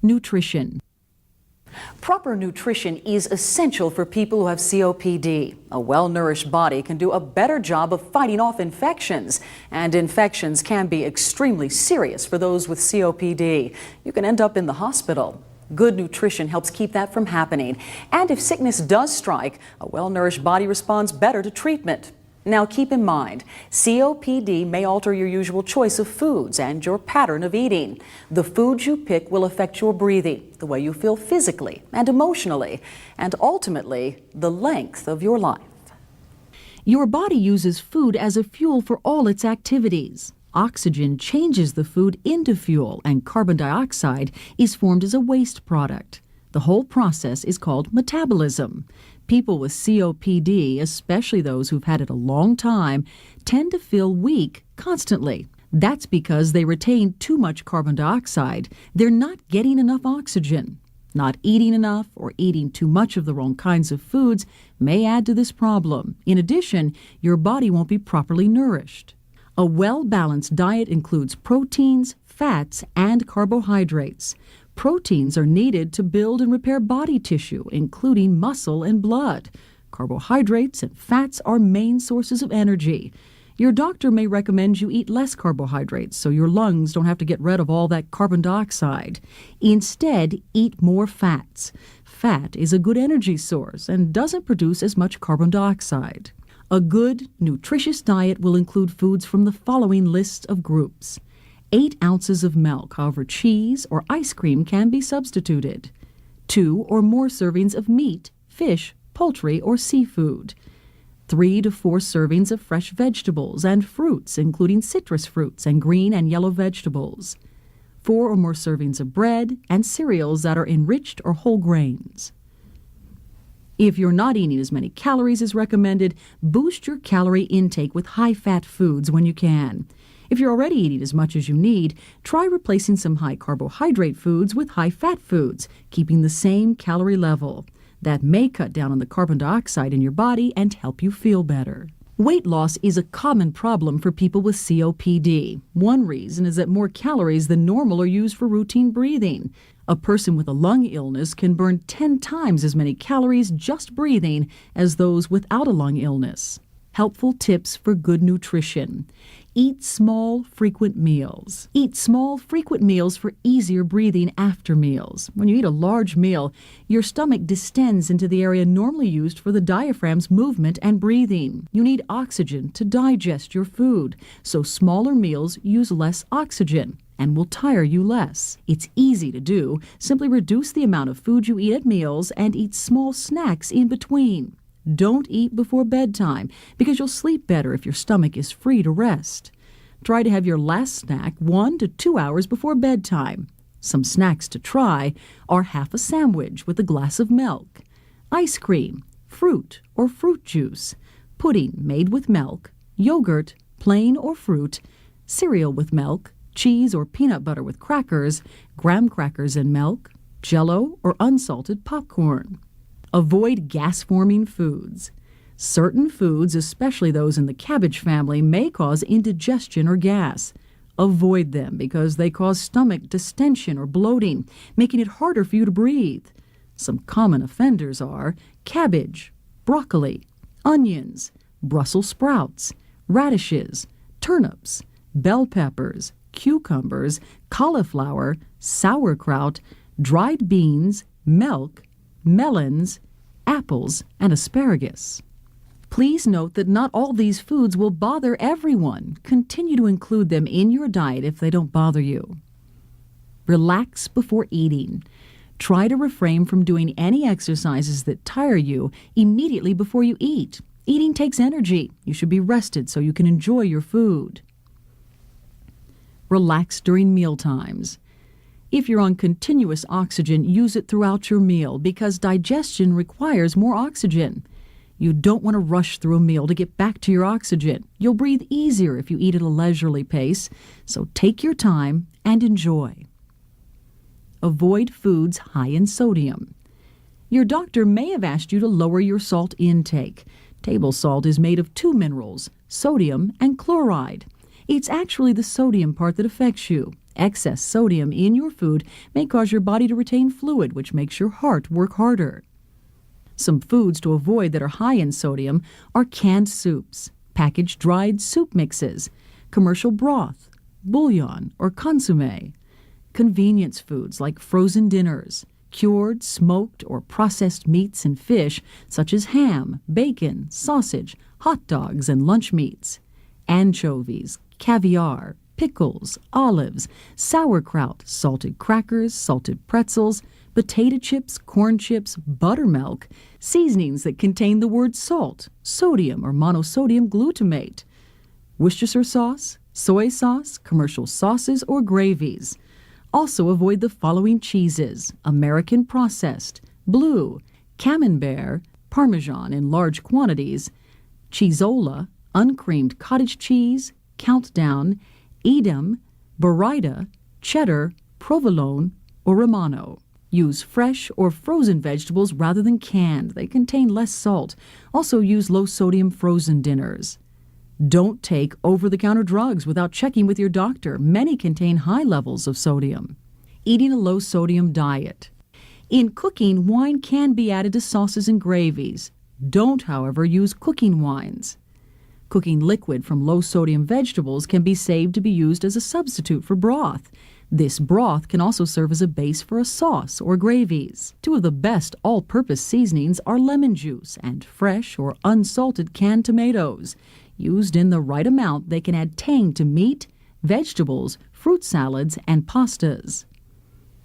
Nutrition. Proper nutrition is essential for people who have COPD. A well-nourished body can do a better job of fighting off infections, and infections can be extremely serious for those with COPD. You can end up in the hospital. Good nutrition helps keep that from happening. And if sickness does strike, a well-nourished body responds better to treatment. Now keep in mind, COPD may alter your usual choice of foods and your pattern of eating. The foods you pick will affect your breathing, the way you feel physically and emotionally, and ultimately, the length of your life. Your body uses food as a fuel for all its activities. Oxygen changes the food into fuel, and carbon dioxide is formed as a waste product. The whole process is called metabolism. People with COPD, especially those who've had it a long time, tend to feel weak constantly. That's because they retain too much carbon dioxide. They're not getting enough oxygen. Not eating enough or eating too much of the wrong kinds of foods may add to this problem. In addition, your body won't be properly nourished. A well-balanced diet includes proteins, fats, and carbohydrates. Proteins are needed to build and repair body tissue, including muscle and blood. Carbohydrates and fats are main sources of energy. Your doctor may recommend you eat less carbohydrates so your lungs don't have to get rid of all that carbon dioxide. Instead, eat more fats. Fat is a good energy source and doesn't produce as much carbon dioxide. A good, nutritious diet will include foods from the following list of groups. 8 ounces of milk, however, cheese or ice cream can be substituted. 2 or more servings of meat, fish, poultry, or seafood. 3 to 4 servings of fresh vegetables and fruits, including citrus fruits and green and yellow vegetables. 4 or more servings of bread and cereals that are enriched or whole grains. If you're not eating as many calories as recommended, boost your calorie intake with high-fat foods when you can. If you're already eating as much as you need, try replacing some high-carbohydrate foods with high-fat foods, keeping the same calorie level. That may cut down on the carbon dioxide in your body and help you feel better. Weight loss is a common problem for people with COPD. One reason is that more calories than normal are used for routine breathing. A person with a lung illness can burn 10 times as many calories just breathing as those without a lung illness. Helpful tips for good nutrition. Eat small, frequent meals. Eat small, frequent meals for easier breathing after meals. When you eat a large meal, your stomach distends into the area normally used for the diaphragm's movement and breathing. You need oxygen to digest your food, so smaller meals use less oxygen and will tire you less. It's easy to do. Simply reduce the amount of food you eat at meals and eat small snacks in between. Don't eat before bedtime because you'll sleep better if your stomach is free to rest. Try to have your last snack 1 to 2 hours before bedtime. Some snacks to try are half a sandwich with a glass of milk, ice cream, fruit or fruit juice, pudding made with milk, yogurt, plain or fruit, cereal with milk, cheese or peanut butter with crackers, graham crackers and milk, Jell-O or unsalted popcorn. Avoid gas-forming foods. Certain foods, especially those in the cabbage family, may cause indigestion or gas. Avoid them because they cause stomach distension or bloating, making it harder for you to breathe. Some common offenders are cabbage, broccoli, onions, Brussels sprouts, radishes, turnips, bell peppers, cucumbers, cauliflower, sauerkraut, dried beans, milk, melons, apples, and asparagus. Please note that not all these foods will bother everyone. Continue to include them in your diet if they don't bother you. Relax before eating. Try to refrain from doing any exercises that tire you immediately before you eat. Eating takes energy. You should be rested so you can enjoy your food. Relax during meal times. If you're on continuous oxygen, use it throughout your meal because digestion requires more oxygen. You don't want to rush through a meal to get back to your oxygen. You'll breathe easier if you eat at a leisurely pace, so take your time and enjoy. Avoid foods high in sodium. Your doctor may have asked you to lower your salt intake. Table salt is made of 2 minerals, sodium and chloride. It's actually the sodium part that affects you. Excess sodium in your food may cause your body to retain fluid, which makes your heart work harder. Some foods to avoid that are high in sodium are canned soups, packaged dried soup mixes, commercial broth, bouillon, or consommé, convenience foods like frozen dinners, cured, smoked, or processed meats and fish such as ham, bacon, sausage, hot dogs, and lunch meats, anchovies, caviar, pickles, olives, sauerkraut, salted crackers, salted pretzels, potato chips, corn chips, buttermilk, seasonings that contain the word salt, sodium or monosodium glutamate, Worcestershire sauce, soy sauce, commercial sauces, or gravies. Also avoid the following cheeses: American processed, blue, camembert, Parmesan in large quantities, cheeseola, uncreamed cottage cheese, Countdown, Edam, Burrata, cheddar, provolone, or Romano. Use fresh or frozen vegetables rather than canned. They contain less salt. Also use low-sodium frozen dinners. Don't take over-the-counter drugs without checking with your doctor. Many contain high levels of sodium. Eating a low-sodium diet. In cooking, wine can be added to sauces and gravies. Don't, however, use cooking wines. Cooking liquid from low-sodium vegetables can be saved to be used as a substitute for broth. This broth can also serve as a base for a sauce or gravies. Two of the best all-purpose seasonings are lemon juice and fresh or unsalted canned tomatoes. Used in the right amount, they can add tang to meat, vegetables, fruit salads, and pastas.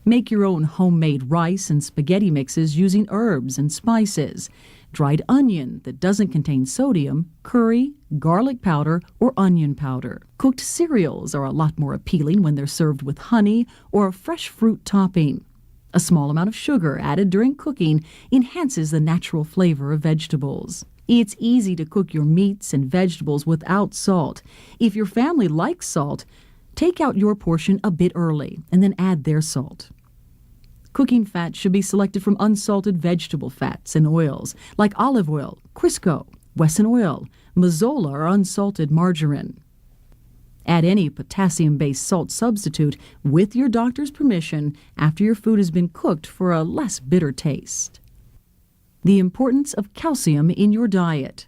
Make your own homemade rice and spaghetti mixes using herbs and spices. Dried onion that doesn't contain sodium, curry, garlic powder, or onion powder. Cooked cereals are a lot more appealing when they're served with honey or a fresh fruit topping. A small amount of sugar added during cooking enhances the natural flavor of vegetables. It's easy to cook your meats and vegetables without salt. If your family likes salt, take out your portion a bit early and then add their salt. Cooking fat should be selected from unsalted vegetable fats and oils like olive oil, Crisco, Wesson oil, Mazola, or unsalted margarine. Add any potassium-based salt substitute with your doctor's permission after your food has been cooked for a less bitter taste. The importance of calcium in your diet.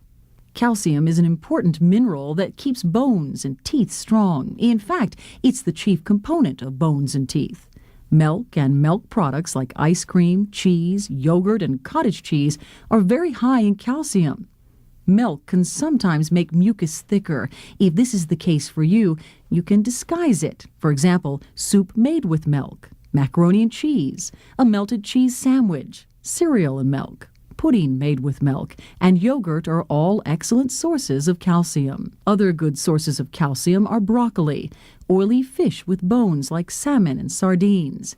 Calcium is an important mineral that keeps bones and teeth strong. In fact, it's the chief component of bones and teeth. Milk and milk products like ice cream, cheese, yogurt, and cottage cheese are very high in calcium. Milk can sometimes make mucus thicker. If this is the case for you, you can disguise it. For example, soup made with milk, macaroni and cheese, a melted cheese sandwich, cereal and milk, pudding made with milk, and yogurt are all excellent sources of calcium. Other good sources of calcium are broccoli, oily fish with bones like salmon and sardines,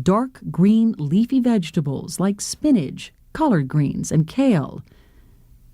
dark green leafy vegetables like spinach, collard greens, and kale,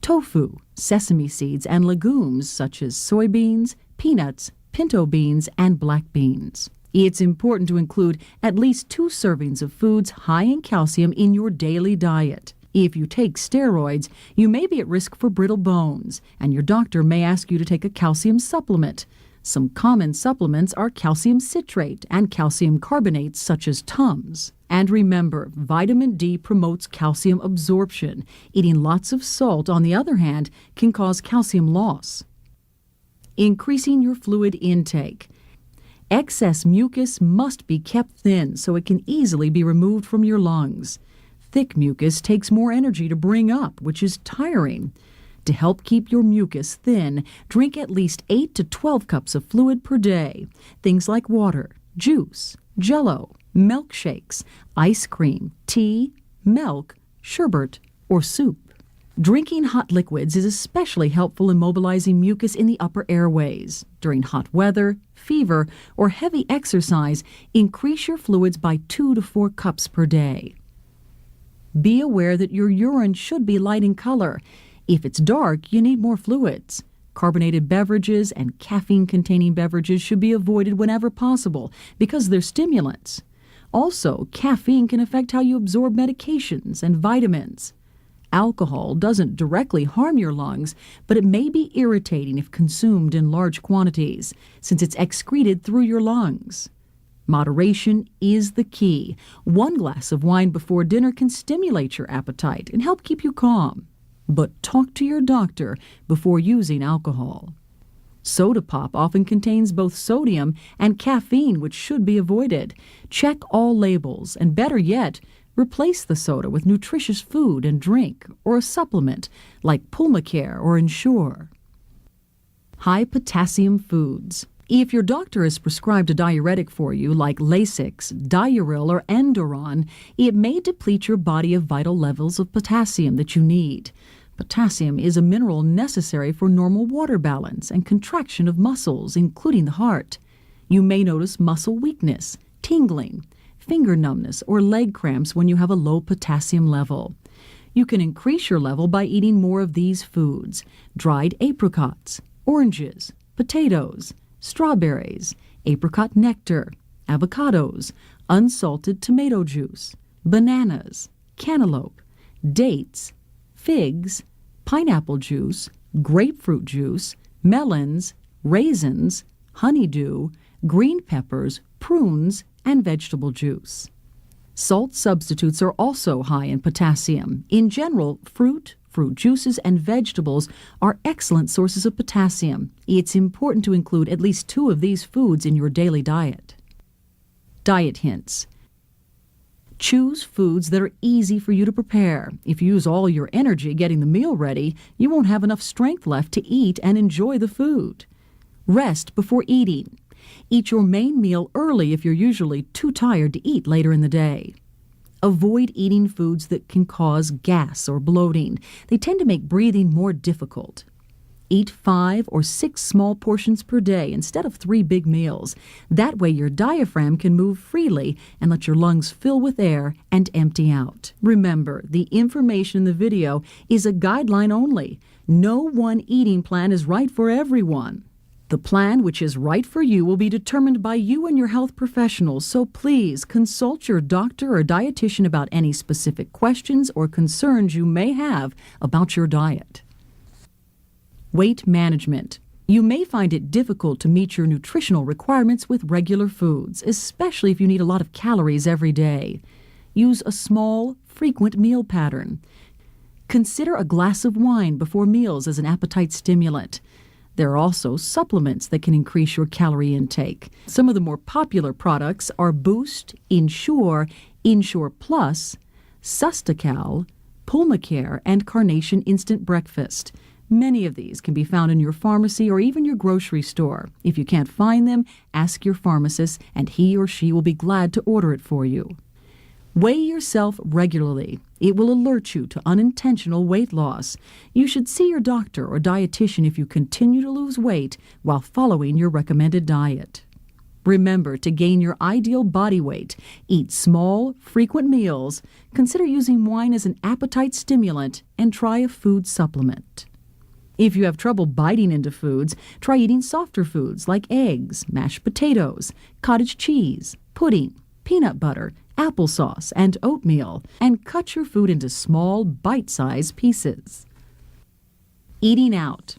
tofu, sesame seeds, and legumes such as soybeans, peanuts, pinto beans, and black beans. It's important to include at least 2 servings of foods high in calcium in your daily diet. If you take steroids, you may be at risk for brittle bones, and your doctor may ask you to take a calcium supplement. Some common supplements are calcium citrate and calcium carbonate, such as Tums. And remember, vitamin D promotes calcium absorption. Eating lots of salt, on the other hand, can cause calcium loss. Increasing your fluid intake. Excess mucus must be kept thin so it can easily be removed from your lungs. Thick mucus takes more energy to bring up, which is tiring. To help keep your mucus thin, drink at least 8 to 12 cups of fluid per day. Things like water, juice, jello, milkshakes, ice cream, tea, milk, sherbet, or soup. Drinking hot liquids is especially helpful in mobilizing mucus in the upper airways. During hot weather, fever, or heavy exercise, increase your fluids by 2 to 4 cups per day. Be aware that your urine should be light in color. If it's dark, you need more fluids. Carbonated beverages and caffeine-containing beverages should be avoided whenever possible because they're stimulants. Also, caffeine can affect how you absorb medications and vitamins. Alcohol doesn't directly harm your lungs, but it may be irritating if consumed in large quantities, since it's excreted through your lungs. Moderation is the key. One glass of wine before dinner can stimulate your appetite and help keep you calm. But talk to your doctor before using alcohol. Soda pop often contains both sodium and caffeine, which should be avoided. Check all labels, and better yet, replace the soda with nutritious food and drink or a supplement like Pulmicare or Ensure. High potassium foods. If your doctor has prescribed a diuretic for you like Lasix, Diuril, or Enduron, it may deplete your body of vital levels of potassium that you need. Potassium is a mineral necessary for normal water balance and contraction of muscles, including the heart. You may notice muscle weakness, tingling, finger numbness, or leg cramps when you have a low potassium level. You can increase your level by eating more of these foods: dried apricots, oranges, potatoes, strawberries, apricot nectar, avocados, unsalted tomato juice, bananas, cantaloupe, dates, figs, pineapple juice, grapefruit juice, melons, raisins, honeydew, green peppers, prunes, and vegetable juice. Salt substitutes are also high in potassium. In general, fruit juices, and vegetables are excellent sources of potassium. It's important to include at least 2 of these foods in your daily diet. Diet hints. Choose foods that are easy for you to prepare. If you use all your energy getting the meal ready, you won't have enough strength left to eat and enjoy the food. Rest before eating. Eat your main meal early if you're usually too tired to eat later in the day. Avoid eating foods that can cause gas or bloating. They tend to make breathing more difficult. Eat 5 or 6 small portions per day instead of 3 big meals. That way your diaphragm can move freely and let your lungs fill with air and empty out. Remember, the information in the video is a guideline only. No one eating plan is right for everyone. The plan which is right for you will be determined by you and your health professionals, so please consult your doctor or dietitian about any specific questions or concerns you may have about your diet. Weight management. You may find it difficult to meet your nutritional requirements with regular foods, especially if you need a lot of calories every day. Use a small, frequent meal pattern. Consider a glass of wine before meals as an appetite stimulant. There are also supplements that can increase your calorie intake. Some of the more popular products are Boost, Ensure, Ensure Plus, Sustacal, Pulmicare, and Carnation Instant Breakfast. Many of these can be found in your pharmacy or even your grocery store. If you can't find them, ask your pharmacist and he or she will be glad to order it for you. Weigh yourself regularly. It will alert you to unintentional weight loss. You should see your doctor or dietitian if you continue to lose weight while following your recommended diet. Remember to gain your ideal body weight. Eat small, frequent meals. Consider using wine as an appetite stimulant and try a food supplement. If you have trouble biting into foods, try eating softer foods like eggs, mashed potatoes, cottage cheese, pudding, peanut butter, applesauce, and oatmeal, and cut your food into small, bite-sized pieces. Eating out.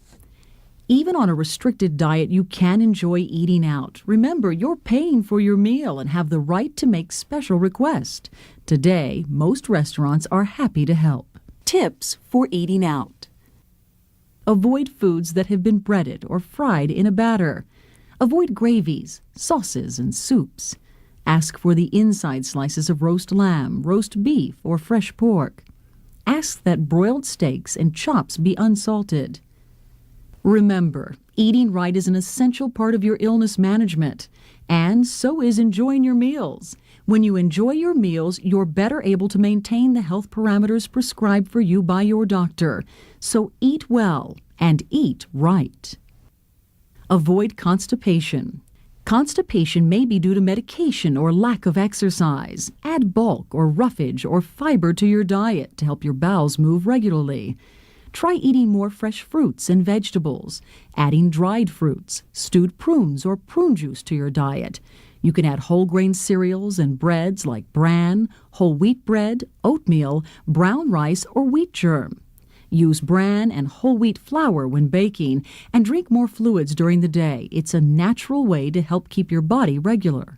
Even on a restricted diet, you can enjoy eating out. Remember, you're paying for your meal and have the right to make special requests. Today, most restaurants are happy to help. Tips for eating out. Avoid foods that have been breaded or fried in a batter. Avoid gravies, sauces, and soups. Ask for the inside slices of roast lamb, roast beef, or fresh pork. Ask that broiled steaks and chops be unsalted. Remember, eating right is an essential part of your illness management, and so is enjoying your meals. When you enjoy your meals, you're better able to maintain the health parameters prescribed for you by your doctor. So eat well and eat right. Avoid constipation. Constipation may be due to medication or lack of exercise. Add bulk or roughage or fiber to your diet to help your bowels move regularly. Try eating more fresh fruits and vegetables, adding dried fruits, stewed prunes, or prune juice to your diet. You can add whole grain cereals and breads like bran, whole wheat bread, oatmeal, brown rice, or wheat germ. Use bran and whole wheat flour when baking, and drink more fluids during the day. It's a natural way to help keep your body regular.